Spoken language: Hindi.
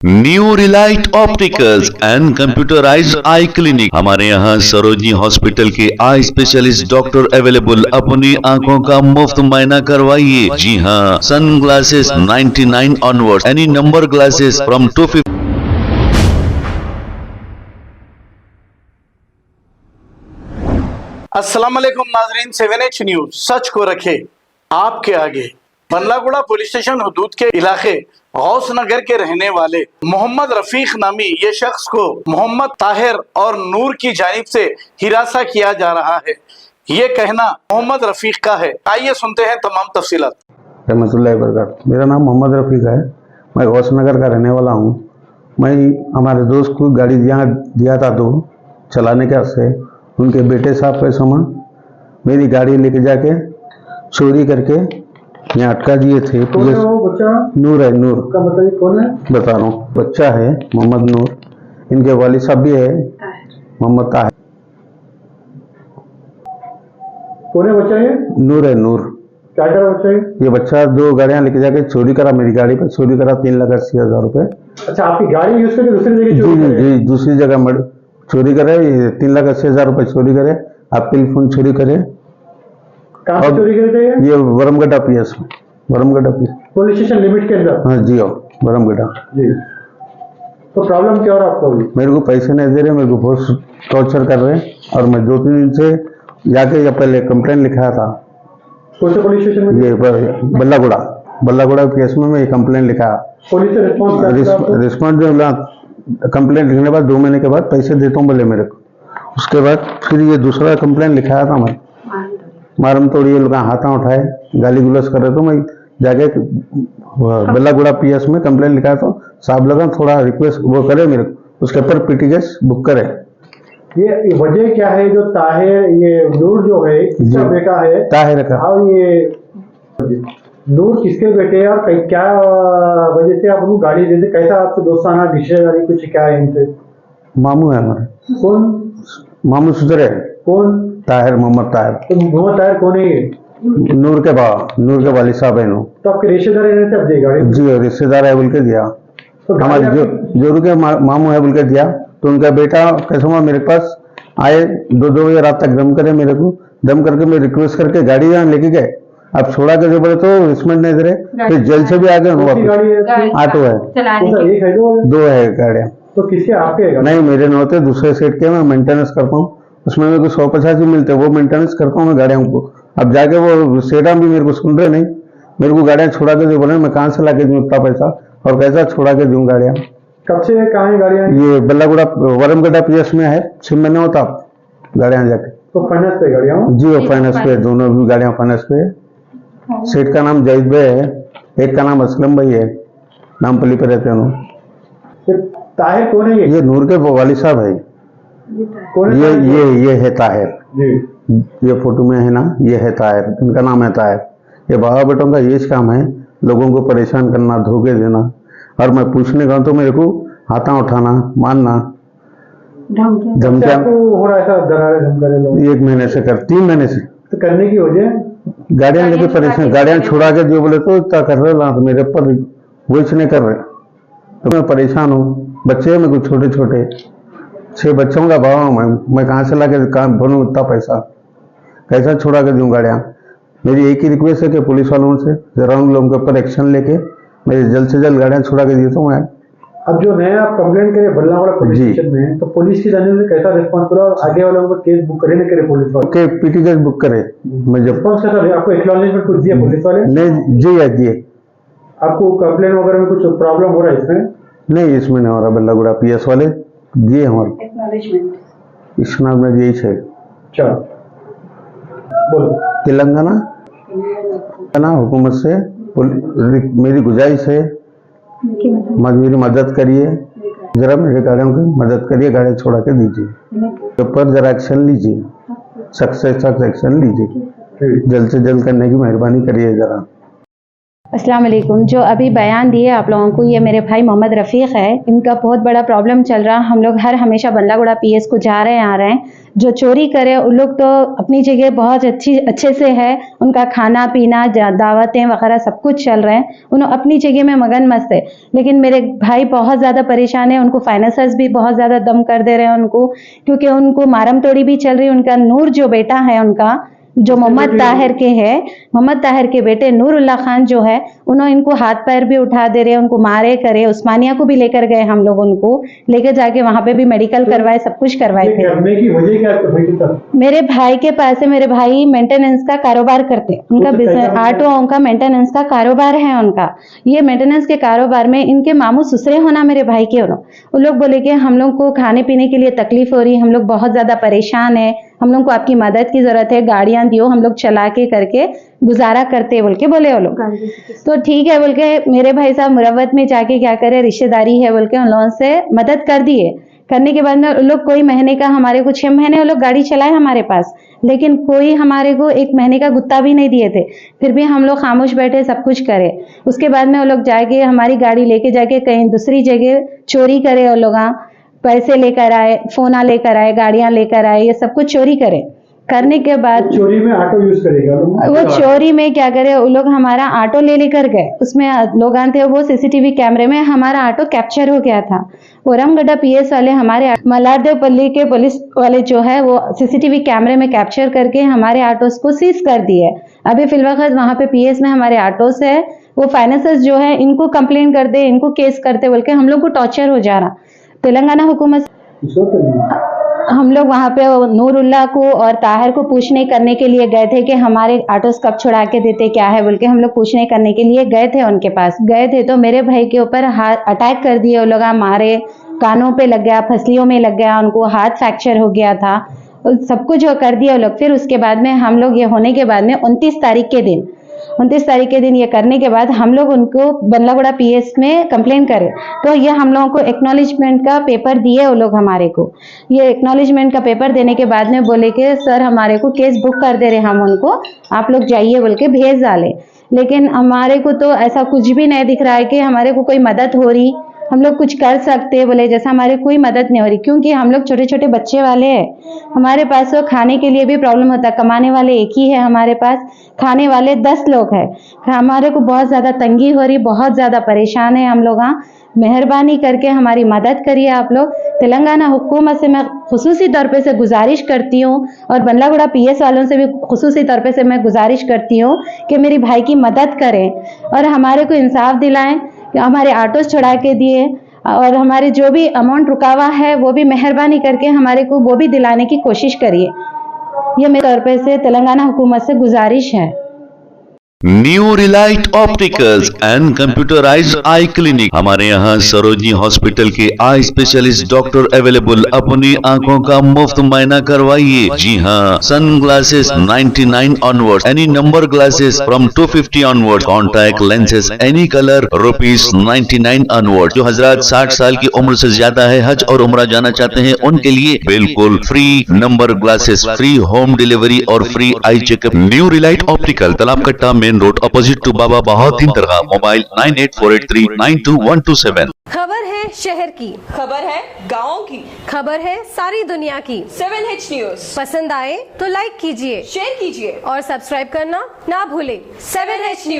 New Relight opticals and computerised I clinic. हमारे यहाँ सरोजनी हॉस्पिटल के आई स्पेशलिस्ट डॉक्टर अवेलेबल। अपनी आंखों का मुफ्त मुआयना करवाइए। जी हाँ, sun glasses 99 onward, any number glasses from 250। अस्सलाम वालेकुम नाजरीन, 7H न्यूज सच को रखे आपके आगे। बंदलागुड़ा पुलिस स्टेशन हदूद के इलाके गौस नगर के रहने वाले मोहम्मद रफीक नामी ये शख्स को मोहम्मद ताहिर और नूर की जानिब से हिरासा किया जा रहा है। ये कहना मोहम्मद रफीक का है। आइए सुनते हैं तमाम तफसीलात। रहमतुल्लाहि वबरकातुहू। मेरा नाम मोहम्मद रफीक है। मैं गौस नगर का रहने वाला हूँ। मैं हमारे दोस्त को गाड़ी यहाँ दिया था तो चलाने के से उनके बेटे साहब के समान मेरी गाड़ी लेके जाके चोरी करके यहाँ अटका दिए थे। कौन है वो बच्चा? नूर है। नूर का मतलब कौन है? बता रहा हूँ, बच्चा है मोहम्मद नूर। इनके वालिद साहब भी है मोहम्मद ताहिर। कौन है बच्चा ये? नूर है। नूर क्या करा बच्चा ये? ये बच्चा 2 गाड़ियाँ लेके जाके चोरी करा। मेरी गाड़ी पे चोरी करा 3,80,000 रुपए। अच्छा, आपकी गाड़ी यूज करके दूसरी जगह चोरी जी करे? जी, दूसरी जगह चोरी करे। 3,80,000 रुपए चोरी करे। एप्पल फोन चोरी करे। कहाँ से चोरी करते हैं? ये वरमगढ़ा पीएस में, वरमगढ़ा पीएस। पुलिस स्टेशन लिमिट के अंदर? हाँ जी, वरमगढ़ा जी। तो प्रॉब्लम क्या हो रहा है आपको अभी? मेरे को पैसे नहीं दे रहे, मेरे को बहुत टॉर्चर कर रहे हैं। और मैं 2-3 दिन से जाके पहले कंप्लेंट लिखाया था। कौन से पुलिस स्टेशन में? ये बल्लागुड़ा पीएस में मैं कंप्लेंट लिखाया। पुलिस से रिस्पॉन्स जो मिला, कंप्लेंट लिखने के बाद 2 महीने के बाद पैसे देता हूँ बोले मेरे को। उसके बाद फिर ये दूसरा कंप्लेंट लिखाया था मैं। मारम तोड़ी ये लोग हाथा उठाए, गाली गुलस कर रहे। तो मैं जाके बल्लागुड़ा पीएस में कंप्लेंट लिखाया था। साहब लगा थोड़ा रिक्वेस्ट वो करे मेरे को, उसके ऊपर पीटी केस बुक करे। ये वजह क्या है जो ताहिर, ये नूर जो है किसका बेटा है? ताहिर का। और ये नूर किसके बेटे है और क्या वजह से आप उनको गाड़ी देते? कैसा आपसे दोस्ताना रिश्तेदारी कुछ क्या है इनसे? मामू है हमारे। कौन मामू सुधरे। कौन? ताहिर, मोहम्मद ताहिर। तो मोहम्मद ताहिर कौन है ये? नूर के वालिद साहब है। तो आपके रिश्तेदार रहते अब गाड़ी? जी, रिश्तेदार है बोल के दिया। तो हमारे जोरू के मामू है बोल के दिया। तो उनका बेटा कैसे हुआ मेरे पास आए, 2 बजे रात तक दम करे मेरे को। दम करके मैं रिक्वेस्ट करके गाड़ी यहाँ लेके गए। अब छोड़ा के जो बोले तो रिस्पॉन्ड नहीं दे रहे। फिर जेल से भी आ गए। ऑटो है, एक है 2 है गाड़ियाँ। तो किसके? आपके? नहीं, मेरे न होते, दूसरे सेट के मैं मेंटेनेंस करता हूँ। उसमें मेरे को 185 मिलते हैं, वो मेंटेनेंस करता हूँ मैं गाड़ियों को। अब जाके वो सेठा भी मेरे को सुन रहे नहीं। मेरे को गाड़ियाँ छोड़ा के जो बोले मैं कहाँ से ला के दूँ इतना पैसा और कैसा छोड़ा के दूँ गाड़ियाँ? कब से कहाँ है गाड़ियाँ? ये बल्लागुड़ा वरमगढ़ा पीएस में है। 6 महीने होता गाड़ियाँ जाके। तो फाइनेंस पे गाड़ियाँ? जी, वो फाइनेंस पे, दोनों भी गाड़ियाँ फाइनेंस पे। सेठ का नाम जाहिद भाई है, एक का नाम असलम भाई है। नामपल्ली पे रहते हैं। ताहिर कौन है ये नूर के वालिद साहब है। कौन है? ये है ताहिर। जी। ये फोटो में है ना, ये है ताहिर। इनका नाम है ताहिर। ये बाबा बेटों का ये काम है, लोगों को परेशान करना, धोखे देना। और मैं पूछने गया तो मेरे को हाथा उठाना, मारना, धमकियां हो रहा है ऐसा धमकारे लोग? 1 महीने से 3 महीने से। तो करने की वजह? गाड़ियां लेके परेशान, गाड़ियां छुड़ा के जो बोले तो इतना कर रहे ना, तो मेरे ऊपर वही नहीं कर रहे। तो मैं परेशान हूँ। बच्चे हैं मेरे को छोटे छोटे, 6 बच्चों का बाबा हूँ मैं कहाँ से ला के काम भरूँ इतना पैसा? कैसा छुड़ा के दूँ गाड़ियाँ? मेरी एक ही रिक्वेस्ट है कि पुलिस वालों से जरा उन लोगों के ऊपर एक्शन लेके मेरी जल्द से जल्द गाड़ियाँ छुड़ा के देता हूँ मैं। अब जो नया आप कंप्लेंट करे बल्लागुड़ा पुलिस स्टेशन में, तो पुलिस की जाने से कैसा रिस्पॉन्स करा और आगे वालों को केस बुक करे नहीं करे पुलिस वाले? ओके, पीटी केस बुक करे। मैं जब रिस्पॉन्स कैसा है? आपको एक्नॉलेजमेंट कुछ दिया पुलिस वाले? नहीं जी, है जी। आपको कंप्लेंट वगैरह में कुछ प्रॉब्लम हो रहा है इसमें? नहीं, इसमें नहीं हो रहा। बल्लागुड़ा पीएस वाले दिए हमारे इसनाम में दिए है। अच्छा, बोलो। तेलंगाना हुकूमत से मेरी गुजारिश है, मेरी मदद करिए, जरा मेरे गाड़ियों की मदद करिए, गाड़ी छोड़ा के दीजिए। ऊपर जरा एक्शन लीजिए, सख्त से सख्त एक्शन लीजिए, जल्द से जल्द करने की मेहरबानी करिए जरा। अस्सलाम वालेकुम। जो अभी बयान दिए आप लोगों को, ये मेरे भाई मोहम्मद रफ़ीक है। इनका बहुत बड़ा प्रॉब्लम चल रहा। हम लोग हमेशा बल्लागुड़ा पीएस को जा रहे हैं आ रहे हैं, जो चोरी करे उन लोग तो अपनी जगह बहुत अच्छे से है, उनका खाना पीना दावतें वगैरह सब कुछ चल रहे हैं, उन्होंने अपनी जगह में मगन मस्त है। लेकिन मेरे भाई बहुत ज़्यादा परेशान है, उनको फाइनेंसर्स भी बहुत ज़्यादा दम कर दे रहे हैं उनको, क्योंकि उनको मारम तोड़ी भी चल रही है। उनका नूर जो बेटा है उनका, जो मोहम्मद ताहिर के है, मोहम्मद ताहिर के बेटे नूरुल्लाह खान जो है, उन्होंने इनको हाथ पैर भी उठा दे रहे, उनको मारे करे। उस्मानिया को भी लेकर गए हम लोग, उनको लेकर जाके वहां पे भी मेडिकल करवाए, सब कुछ करवाए थे। करने की वजह क्या है भाई के साथ? मेरे भाई के पास है, मेरे भाई मेंटेनेंस का कारोबार करते, उनका तो बिजनेस कैसा ऑटो का मेंटेनेंस का कारोबार है उनका। ये मेंटेनेंस के कारोबार में इनके मामू ससुरे होना मेरे भाई के वो लोग बोले कि हम लोग को खाने पीने के लिए तकलीफ हो रही, हम लोग बहुत ज्यादा परेशान है, हम लोग को आपकी मदद की जरूरत है, गाड़ियां दियो, हम लोग चला के करके गुजारा करते बोल के बोले वो लोग। तो ठीक है बोल के मेरे भाई साहब मुरवत में जाके क्या करे, रिश्तेदारी है बोल के उन लोगों से मदद कर दिए। करने के बाद में उन लोग कोई महीने का, हमारे को 6 महीने वो लोग गाड़ी चलाए हमारे पास, लेकिन कोई हमारे को 1 महीने का गुत्ता भी नहीं दिए थे। फिर भी हम लोग खामोश बैठे, सब कुछ करे। उसके बाद में वो लोग जाके हमारी गाड़ी लेके जाके कहीं दूसरी जगह चोरी करे, वो लोग पैसे लेकर आए, फोना लेकर आए, गाड़ियां लेकर आए, ये सब कुछ चोरी करे। करने के बाद चोरी में ऑटो यूज करेगा वो चोरी में क्या करे, वो लोग हमारा ऑटो ले लेकर गए, उसमें लोग आते हैं, वो सीसीटीवी कैमरे में हमारा ऑटो कैप्चर हो गया था। औरंगगढ़ पीएस वाले हमारे मलारदेवपल्ली के पुलिस वाले जो है वो सीसीटीवी कैमरे में कैप्चर करके हमारे ऑटोस को सीज कर दिए। अभी फिलवक्त वहां पे पीएस में हमारे ऑटोस है, वो फाइनेंसर्स जो है इनको कंप्लेन कर दे, इनको केस करते बोल के हम लोग को टॉर्चर हो जा रहा। तेलंगाना हुकूमत हम लोग वहाँ पे नूरुल्लाह को और ताहिर को पूछने करने के लिए गए थे कि हमारे ऑटोस कब छुड़ा के देते, क्या है बोल के हम लोग पूछने करने के लिए गए थे, उनके पास गए थे। तो मेरे भाई के ऊपर अटैक कर दिए वो लोग, मारे, कानों पे लग गया, फसलियों में लग गया, उनको हाथ फ्रैक्चर हो गया था, सब कुछ कर दिया वो लोग। फिर उसके बाद में हम लोग ये होने के बाद में 29 तारीख के दिन ये करने के बाद हम लोग उनको बंदलागुड़ा पीएस में कंप्लेन करे। तो ये हम लोगों को एक्नॉलेजमेंट का पेपर दिए वो लोग हमारे को। ये एक्नॉलेजमेंट का पेपर देने के बाद में बोले कि सर हमारे को केस बुक कर दे रहे, हम उनको, आप लोग जाइए बोल के भेज डाले। लेकिन हमारे को तो ऐसा कुछ भी नहीं दिख रहा है कि हमारे को कोई मदद हो रही, हम लोग कुछ कर सकते बोले, जैसा हमारे कोई मदद नहीं हो रही, क्योंकि हम लोग छोटे छोटे बच्चे वाले हैं। हमारे पास तो खाने के लिए भी प्रॉब्लम होता है, कमाने वाले एक ही है हमारे पास, खाने वाले 10 लोग हैं। हमारे को बहुत ज़्यादा तंगी हो रही, बहुत ज़्यादा परेशान है हम लोग। मेहरबानी करके हमारी मदद करिए आप लोग। तेलंगाना हुकूमत से मैं खुसूसी तौर पे से गुजारिश करती हूँ, और बंदलागुड़ा पीएस वालों से भी खुसूसी तौर पे से मैं गुजारिश करती हूँ कि मेरी भाई की मदद करें और हमारे को इंसाफ दिलाएं। हमारे ऑटोस छुड़ा के दिए और हमारे जो भी अमाउंट रुका हुआ है वो भी मेहरबानी करके हमारे को वो भी दिलाने की कोशिश करिए। ये मेरे तौर पे से तेलंगाना हुकूमत से गुजारिश है। New Relight opticals and computerised I clinic. हमारे यहाँ सरोजनी हॉस्पिटल के आई स्पेशलिस्ट डॉक्टर अवेलेबल। अपनी आंखों का मुफ्त मायना करवाइए। जी हाँ, sun glasses 99 onward, any number glasses from 250 onward, contact lenses any colour ₹99 onward. जो हजरात 60 साल की उम्र से ज्यादा है, हज और उम्रा जाना चाहते हैं, उनके लिए बिल्कुल free number glasses, free home delivery और free eye checkup. New Relight Optical, Talabkatta main road, opposite to Baba Bahauddin Dargah. Mobile 9848392127। खबर है शहर की, खबर है गाँव की, खबर है सारी दुनिया की। 7H न्यूज पसंद आए तो लाइक कीजिए, शेयर कीजिए और सब्सक्राइब करना ना भूलें। 7H news.